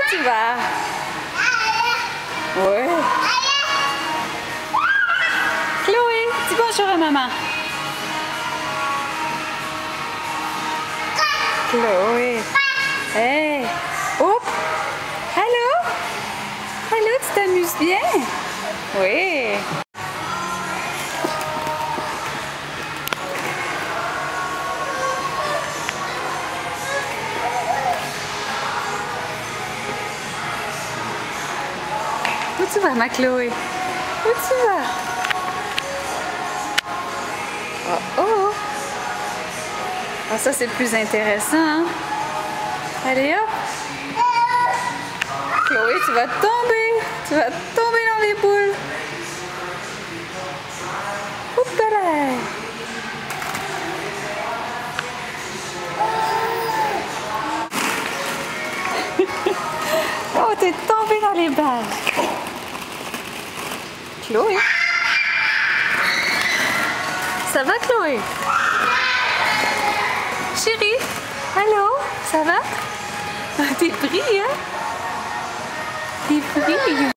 tu vas? Ouais. Chloé, dis bonjour à maman. Chloé. Hey. Oups. Allô? Allô, tu t'amuses bien? Oui. Où tu vas, ma Chloé? Où tu vas? Oh oh! Ah, ça, c'est plus intéressant, hein? Allez, hop! Chloé, tu vas tomber! Tu vas tomber dans les boules! Oups là! Oh, t'es tombée dans les balles! Chloé? Ça va, Chloé? Chérie? Allô? Ça va? T'es pris, hein? T'es pris!